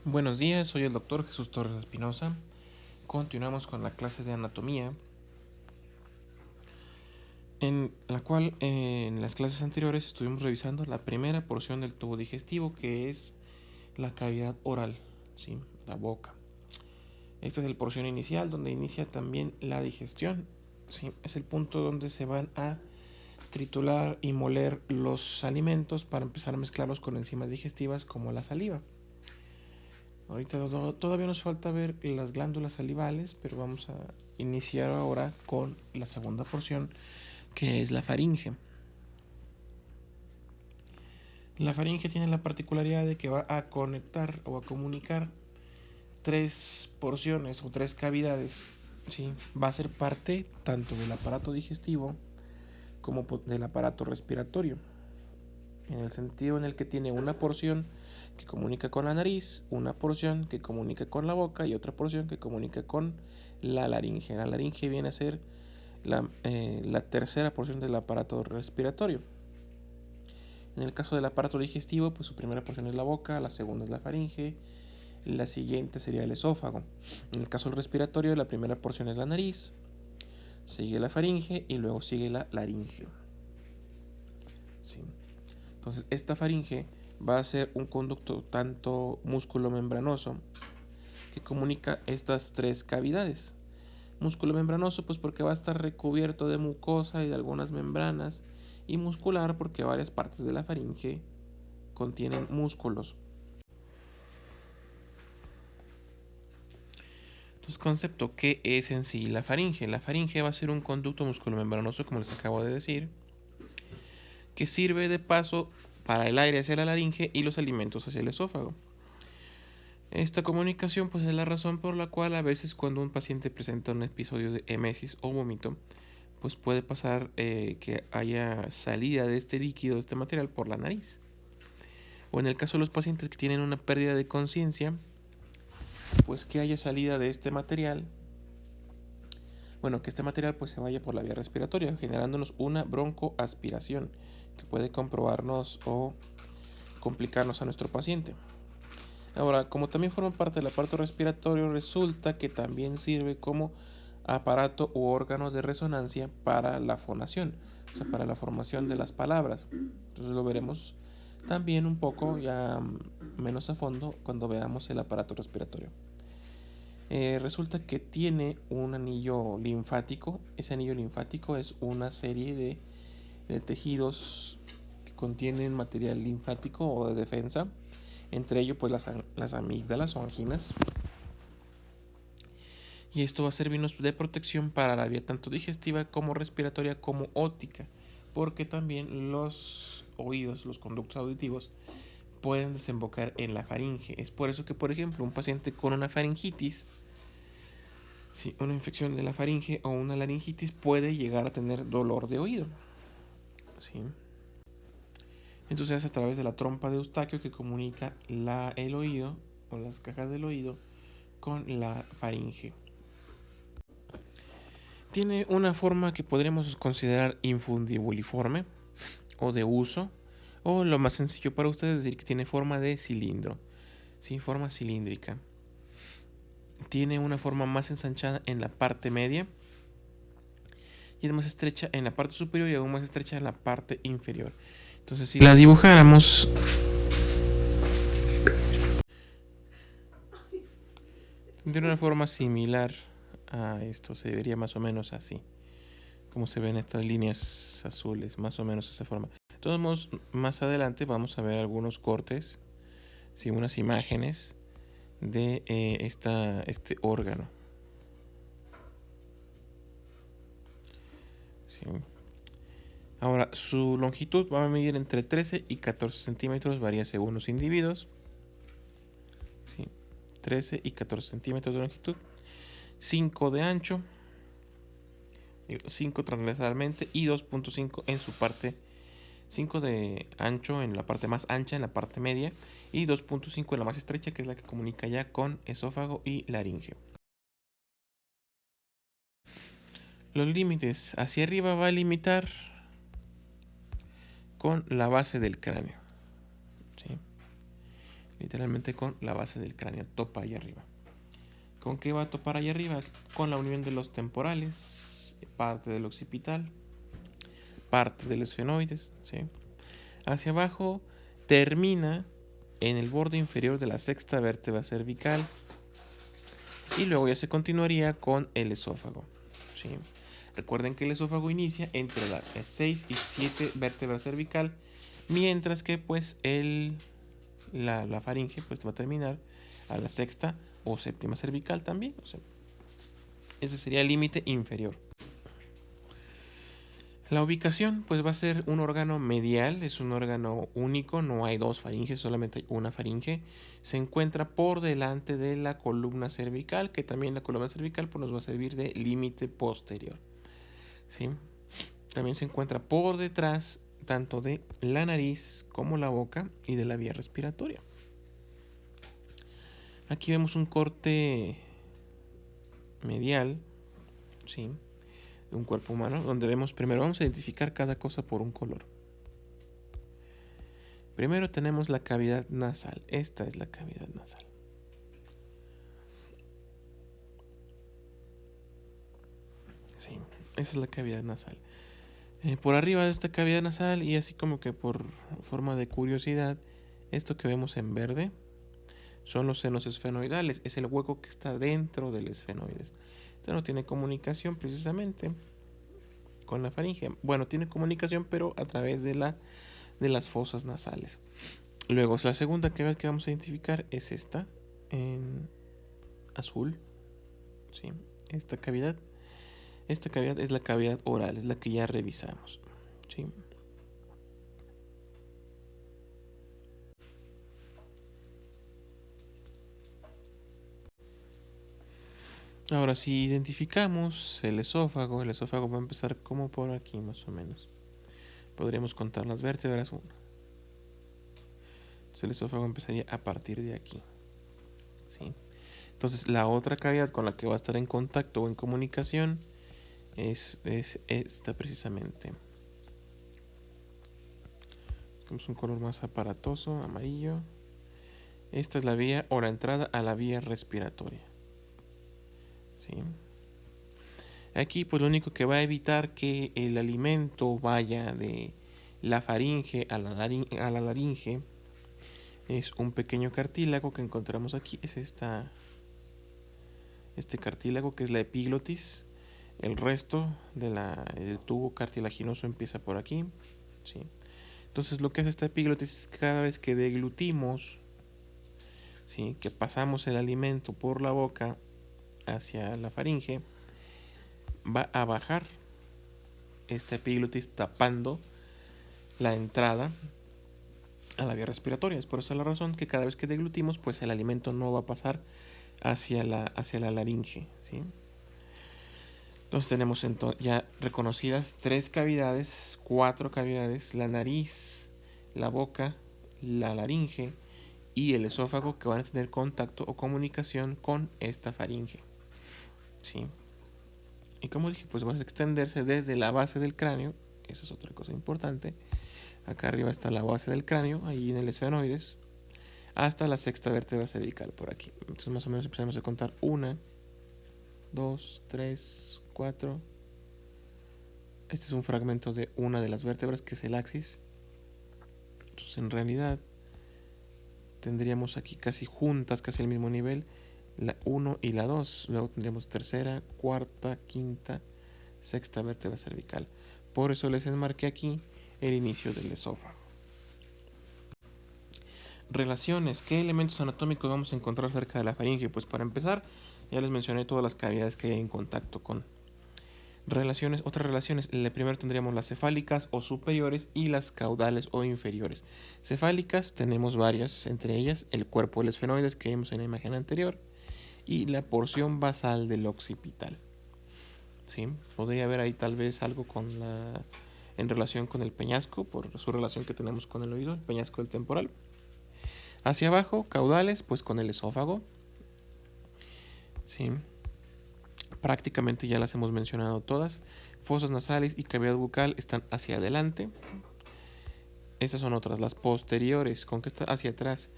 Buenos días, soy el doctor Jesús Torres Espinosa. Continuamos con la clase de anatomía, en la cual en las clases anteriores estuvimos revisando la primera porción del tubo digestivo, que es la cavidad oral, ¿sí? La boca. Esta es la porción inicial donde inicia también la digestión, ¿sí? Es el punto donde se van a triturar y moler los alimentos para empezar a mezclarlos con enzimas digestivas como la saliva. Ahorita todavía nos falta ver las glándulas salivales, pero vamos a iniciar ahora con la segunda porción, que es la faringe. La faringe tiene la particularidad de que va a conectar o a comunicar tres porciones o tres cavidades. ¿Sí? Va a ser parte tanto del aparato digestivo como del aparato respiratorio, en el sentido en el que tiene una porción que comunica con la nariz, una porción que comunica con la boca y otra porción que comunica con la laringe. La laringe viene a ser la tercera porción del aparato respiratorio. En el caso del aparato digestivo, pues su primera porción es la boca, la segunda es la faringe, la siguiente sería el esófago. En el caso del respiratorio, la primera porción es la nariz, sigue la faringe y luego sigue la laringe. ¿Sí? Entonces, esta faringe va a ser un conducto tanto músculo membranoso que comunica estas tres cavidades. Músculo membranoso, pues porque va a estar recubierto de mucosa y de algunas membranas, y muscular porque varias partes de la faringe contienen músculos. Entonces, concepto, ¿qué es en sí la faringe? La faringe va a ser un conducto musculomembranoso, como les acabo de decir, que sirve de paso para el aire hacia la laringe y los alimentos hacia el esófago. Esta comunicación pues es la razón por la cual a veces cuando un paciente presenta un episodio de emesis o vómito, pues puede pasar que haya salida de este líquido, de este material por la nariz. O en el caso de los pacientes que tienen una pérdida de conciencia, pues que haya salida de este material, bueno, que este material pues se vaya por la vía respiratoria, generándonos una broncoaspiración que puede comprobarnos o complicarnos a nuestro paciente. Ahora, como también forma parte del aparato respiratorio, resulta que también sirve como aparato u órgano de resonancia para la fonación, o sea, para la formación de las palabras. Entonces lo veremos también un poco ya menos a fondo cuando veamos el aparato respiratorio. Resulta que tiene un anillo linfático. Ese anillo linfático es una serie de tejidos que contienen material linfático o de defensa, entre ellos pues las amígdalas o anginas. Y esto va a servirnos de protección para la vía tanto digestiva como respiratoria como óptica, porque también los oídos, los conductos auditivos, pueden desembocar en la faringe. Es por eso que, por ejemplo, un paciente con una faringitis, sí, una infección de la faringe o una laringitis, puede llegar a tener dolor de oído. ¿Sí? Entonces, a través de la trompa de Eustaquio que comunica el oído o las cajas del oído con la faringe. Tiene una forma que podríamos considerar infundibuliforme o de uso, o lo más sencillo para ustedes es decir que tiene forma de cilindro, ¿sí? Forma cilíndrica. Tiene una forma más ensanchada en la parte media y es más estrecha en la parte superior y aún más estrecha en la parte inferior. Entonces, si la dibujáramos, tendría una forma similar a esto, se vería más o menos así, como se ven estas líneas azules, más o menos esa forma. De todos modos, más adelante vamos a ver algunos cortes, ¿sí? Unas imágenes de este órgano. ¿Sí? Ahora, su longitud va a medir entre 13 y 14 centímetros, varía según los individuos. ¿Sí? 13 y 14 centímetros de longitud, 5 de ancho, 5 transversalmente y 2.5 en su parte, 5 de ancho en la parte más ancha, en la parte media, y 2.5 en la más estrecha, que es la que comunica ya con esófago y laringe. Los límites, hacia arriba va a limitar con la base del cráneo. ¿Sí? literalmente con la base del cráneo, topa ahí arriba. ¿Con qué va a topar ahí arriba? Con la unión de los temporales, parte del occipital, parte del esfenoides, ¿sí? Hacia abajo termina en el borde inferior de la sexta vértebra cervical y luego ya se continuaría con el esófago, ¿sí? Recuerden que el esófago inicia entre la 6 y 7 vértebra cervical, mientras que pues la faringe pues va a terminar a la sexta o séptima cervical también, o sea, ese sería el límite inferior. La ubicación pues va a ser un órgano medial, es un órgano único, no hay dos faringes, solamente hay una faringe. Se encuentra por delante de la columna cervical, que también la columna cervical pues nos va a servir de límite posterior, ¿sí? También se encuentra por detrás tanto de la nariz como la boca y de la vía respiratoria. Aquí vemos un corte medial, ¿sí?, de un cuerpo humano, donde vemos, primero vamos a identificar cada cosa por un color. Primero tenemos la cavidad nasal. Esta es la cavidad nasal. Sí, esa es la cavidad nasal. Por arriba de esta cavidad nasal, y así como que por forma de curiosidad, esto que vemos en verde son los senos esfenoidales. Es el hueco que está dentro del esfenoides. Esto no tiene comunicación precisamente con la faringe. Bueno, tiene comunicación, pero a través de las fosas nasales. Luego, la segunda cavidad que vamos a identificar es esta, en azul, ¿sí? Esta cavidad es la cavidad oral, es la que ya revisamos, ¿sí? Ahora, si identificamos el esófago va a empezar como por aquí más o menos. Podríamos contar las vértebras. Entonces el esófago empezaría a partir de aquí, ¿sí? Entonces la otra cavidad con la que va a estar en contacto o en comunicación es esta precisamente. Tenemos un color más aparatoso, amarillo. Esta es la vía o la entrada a la vía respiratoria, ¿sí? Aquí pues lo único que va a evitar que el alimento vaya de la faringe a la laringe es un pequeño cartílago que encontramos aquí. Es este cartílago que es la epiglotis. El resto del tubo cartilaginoso empieza por aquí, ¿sí? Entonces lo que hace esta epiglotis es que cada vez que deglutimos, ¿sí?, que pasamos el alimento por la boca hacia la faringe, va a bajar esta epiglotis tapando la entrada a la vía respiratoria. Es por esa la razón que cada vez que deglutimos, pues el alimento no va a pasar hacia la laringe, ¿sí? Entonces tenemos ya reconocidas 4 cavidades, la nariz, la boca, la laringe y el esófago, que van a tener contacto o comunicación con esta faringe, ¿sí? Y como dije, pues van a extenderse desde la base del cráneo. Esa es otra cosa importante. Acá arriba está la base del cráneo, ahí en el esfenoides, hasta la sexta vértebra cervical, por aquí. Entonces más o menos empezamos a contar 1, 2, 3, 4. Este es un fragmento de una de las vértebras, que es el axis. Entonces en realidad tendríamos aquí casi juntas, casi al mismo nivel, la 1 y la 2. Luego tendríamos tercera, cuarta, quinta, sexta vértebra cervical. Por eso les enmarqué aquí el inicio del esófago. Relaciones. ¿Qué elementos anatómicos vamos a encontrar cerca de la faringe? Pues para empezar, ya les mencioné todas las cavidades que hay en contacto con. Relaciones, otras relaciones. Primero tendríamos las cefálicas o superiores y las caudales o inferiores. Cefálicas tenemos varias, entre ellas el cuerpo del esfenoides que vimos en la imagen anterior y la porción basal del occipital, ¿sí? Podría haber ahí tal vez algo en relación con el peñasco, por su relación que tenemos con el oído, el peñasco del temporal. Hacia abajo, caudales, pues con el esófago, ¿sí? Prácticamente ya las hemos mencionado todas. Fosas nasales y cavidad bucal están hacia adelante. Estas son otras, las posteriores, con que está hacia atrás,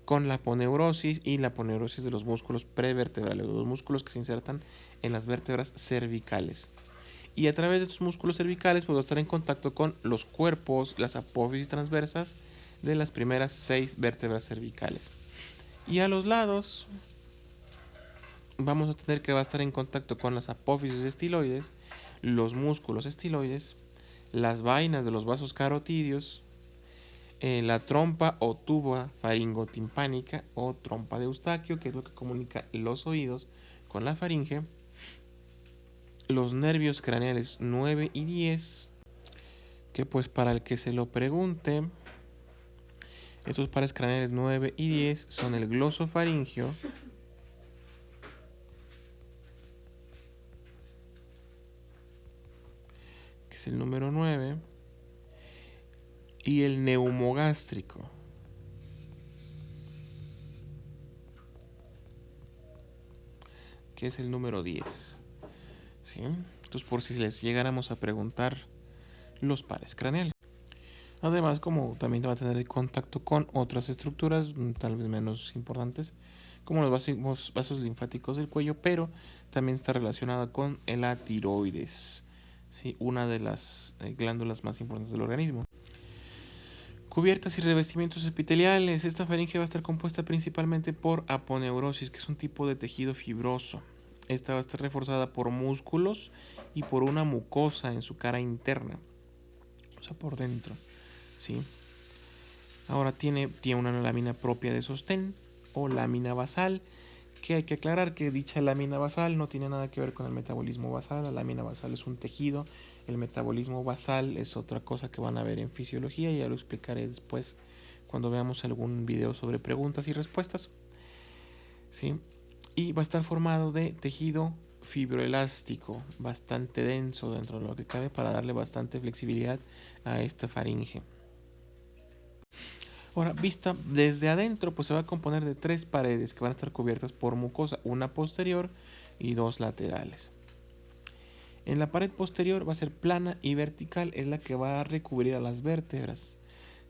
con la aponeurosis y la aponeurosis de los músculos prevertebrales, los músculos que se insertan en las vértebras cervicales. Y a través de estos músculos cervicales pues va a estar en contacto con los cuerpos, las apófisis transversas de las primeras 6 vértebras cervicales. Y a los lados vamos a tener que va a estar en contacto con las apófisis estiloides, los músculos estiloides, las vainas de los vasos carotídeos, la trompa o tuba faringotimpánica o trompa de Eustaquio, que es lo que comunica los oídos con la faringe, los nervios craneales 9 y 10, que pues para el que se lo pregunte, estos pares craneales 9 y 10 son el glosofaringio, que es el número 9, y el neumogástrico, que es el número 10. ¿Sí? Entonces, por si les llegáramos a preguntar los pares craneales. Además, como también va a tener contacto con otras estructuras, tal vez menos importantes, como los vasos linfáticos del cuello, pero también está relacionada con la tiroides, ¿sí? Una de las glándulas más importantes del organismo. Cubiertas y revestimientos epiteliales. Esta faringe va a estar compuesta principalmente por aponeurosis, que es un tipo de tejido fibroso. Esta va a estar reforzada por músculos y por una mucosa en su cara interna, o sea, por dentro, ¿sí? Ahora tiene una lámina propia de sostén o lámina basal, que hay que aclarar que dicha lámina basal no tiene nada que ver con el metabolismo basal. La lámina basal es un tejido, el metabolismo basal es otra cosa que van a ver en fisiología y ya lo explicaré después cuando veamos algún video sobre preguntas y respuestas, ¿sí? Y va a estar formado de tejido fibroelástico bastante denso dentro de lo que cabe para darle bastante flexibilidad a esta faringe. Ahora, vista desde adentro, pues se va a componer de 3 paredes que van a estar cubiertas por mucosa, una posterior y 2 laterales. En la pared posterior va a ser plana y vertical, es la que va a recubrir a las vértebras,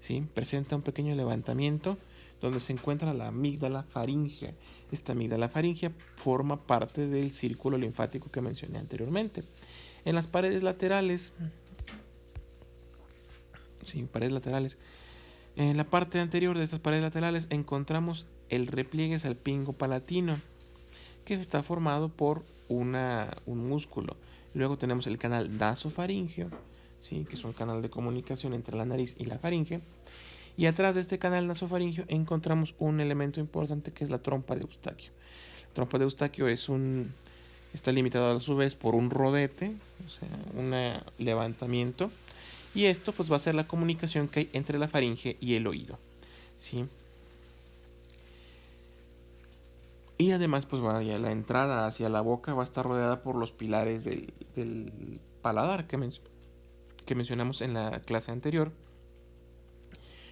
¿sí? Presenta un pequeño levantamiento donde se encuentra la amígdala faríngea. Esta amígdala faríngea forma parte del círculo linfático que mencioné anteriormente. En las paredes laterales, en la parte anterior de estas paredes laterales encontramos el repliegue salpingo palatino, que está formado por un músculo. Luego tenemos el canal nasofaríngeo, ¿sí? Que es un canal de comunicación entre la nariz y la faringe. Y atrás de este canal nasofaríngeo encontramos un elemento importante que es la trompa de Eustaquio. La trompa de Eustaquio está limitada a su vez por un rodete, o sea, un levantamiento. Y esto pues va a ser la comunicación que hay entre la faringe y el oído, ¿sí? Y además pues vaya, la entrada hacia la boca va a estar rodeada por los pilares del paladar que mencionamos en la clase anterior.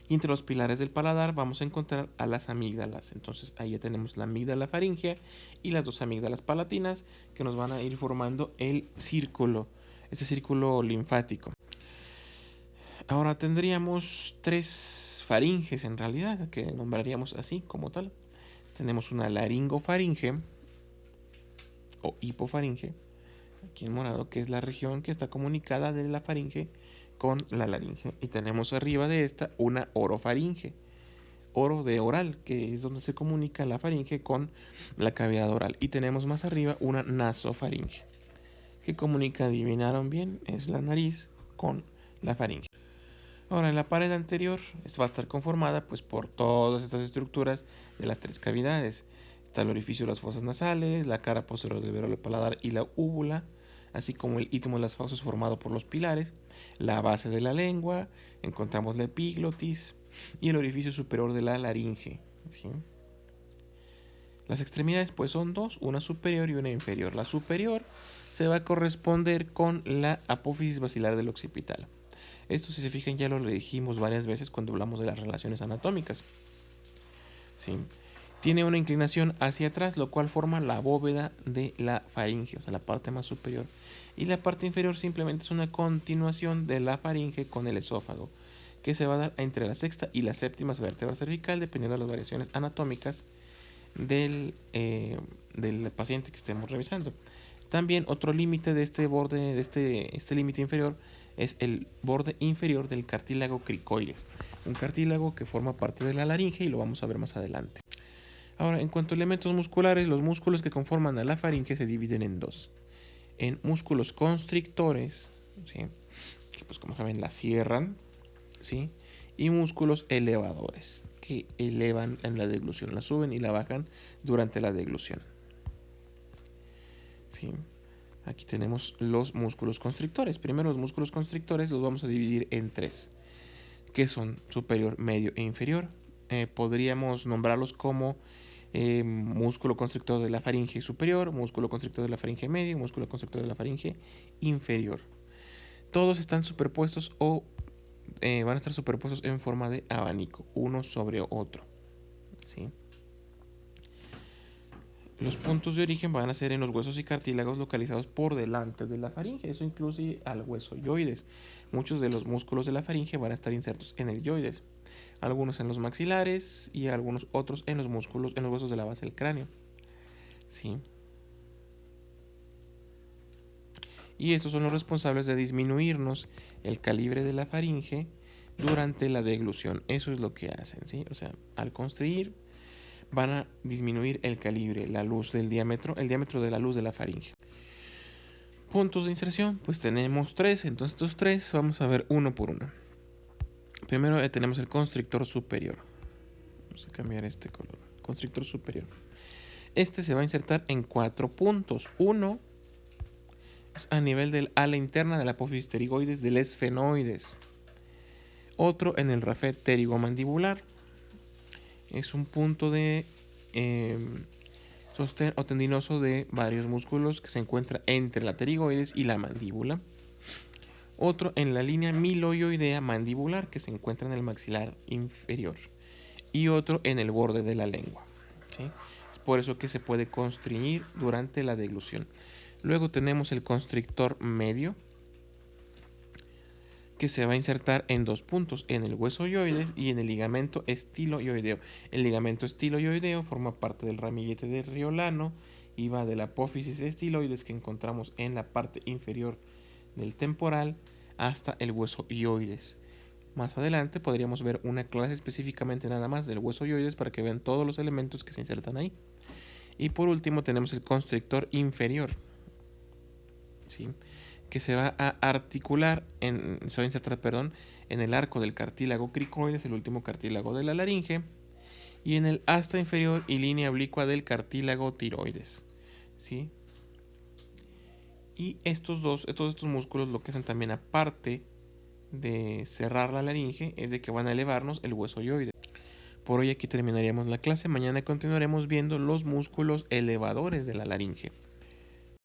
Y entre los pilares del paladar vamos a encontrar a las amígdalas. Entonces ahí ya tenemos la amígdala faríngea y las 2 amígdalas palatinas que nos van a ir formando el círculo, este círculo linfático. Ahora tendríamos 3 faringes en realidad, que nombraríamos así como tal. Tenemos una laringofaringe o hipofaringe, aquí en morado, que es la región que está comunicada de la faringe con la laringe. Y tenemos arriba de esta una orofaringe, oro de oral, que es donde se comunica la faringe con la cavidad oral. Y tenemos más arriba una nasofaringe, que comunica, adivinaron bien, es la nariz con la faringe. Ahora, en la pared anterior va a estar conformada pues por todas estas estructuras de las 3 cavidades. Está el orificio de las fosas nasales, la cara posterior del alveolo paladar y la úvula, así como el istmo de las fauces formado por los pilares, la base de la lengua, encontramos la epiglotis y el orificio superior de la laringe, ¿sí? Las extremidades pues son 2, una superior y una inferior. La superior se va a corresponder con la apófisis basilar del occipital. Esto, si se fijan, ya lo dijimos varias veces cuando hablamos de las relaciones anatómicas, ¿sí? Tiene una inclinación hacia atrás, lo cual forma la bóveda de la faringe, o sea, la parte más superior. Y la parte inferior simplemente es una continuación de la faringe con el esófago, que se va a dar entre la sexta y la séptima vértebra cervical, dependiendo de las variaciones anatómicas del paciente que estemos revisando. También otro límite de este borde, de este límite inferior, es el borde inferior del cartílago cricoides, un cartílago que forma parte de la laringe y lo vamos a ver más adelante. Ahora, en cuanto a elementos musculares, los músculos que conforman a la faringe se dividen en dos. En músculos constrictores, ¿sí?, que pues como saben la cierran, ¿sí?, y músculos elevadores, que elevan en la deglución, la suben y la bajan durante la deglución. ¿Sí? Aquí tenemos los músculos constrictores. Primero, los músculos constrictores los vamos a dividir en tres, que son superior, medio e inferior. Podríamos nombrarlos como músculo constrictor de la faringe superior, músculo constrictor de la faringe medio, músculo constrictor de la faringe inferior. Todos están superpuestos o van a estar superpuestos en forma de abanico, uno sobre otro. ¿Sí? Los puntos de origen van a ser en los huesos y cartílagos localizados por delante de la faringe. Eso incluye al hueso yoides. Muchos de los músculos de la faringe van a estar insertos en el yoides. Algunos en los maxilares y algunos otros en los músculos, en los huesos de la base del cráneo. ¿Sí? Y estos son los responsables de disminuirnos el calibre de la faringe durante la deglución. Eso es lo que hacen, ¿sí? O sea, al constriir van a disminuir el calibre, la luz del diámetro, el diámetro de la luz de la faringe. Puntos de inserción, pues tenemos tres. Entonces estos tres vamos a ver uno por uno. Primero tenemos el constrictor superior. Vamos a cambiar este color. Constrictor superior. Este se va a insertar en 4 puntos. Uno es a nivel del ala interna de la apófisis pterigoides del esfenoides. Otro en el rafet pterigomandibular. Es un punto de sostén o tendinoso de varios músculos que se encuentra entre la pterigoides y la mandíbula. Otro en la línea miloioidea mandibular que se encuentra en el maxilar inferior. Y otro en el borde de la lengua. ¿Sí? Es por eso que se puede constriñir durante la deglución. Luego tenemos el constrictor medio, que se va a insertar en 2 puntos, en el hueso yoides y en el ligamento estiloioideo. El ligamento estiloioideo forma parte del ramillete de Riolano y va de la apófisis estiloides que encontramos en la parte inferior del temporal hasta el hueso yoides. Más adelante podríamos ver una clase específicamente nada más del hueso yoides para que vean todos los elementos que se insertan ahí. Y por último tenemos el constrictor inferior, ¿sí?, que se va a articular, se va a insertar, en el arco del cartílago cricoides, el último cartílago de la laringe, y en el asta inferior y línea oblicua del cartílago tiroides, ¿sí? Y todos estos músculos lo que hacen también, aparte de cerrar la laringe, es de que van a elevarnos el hueso yoides. Por hoy aquí terminaríamos la clase. Mañana continuaremos viendo los músculos elevadores de la laringe.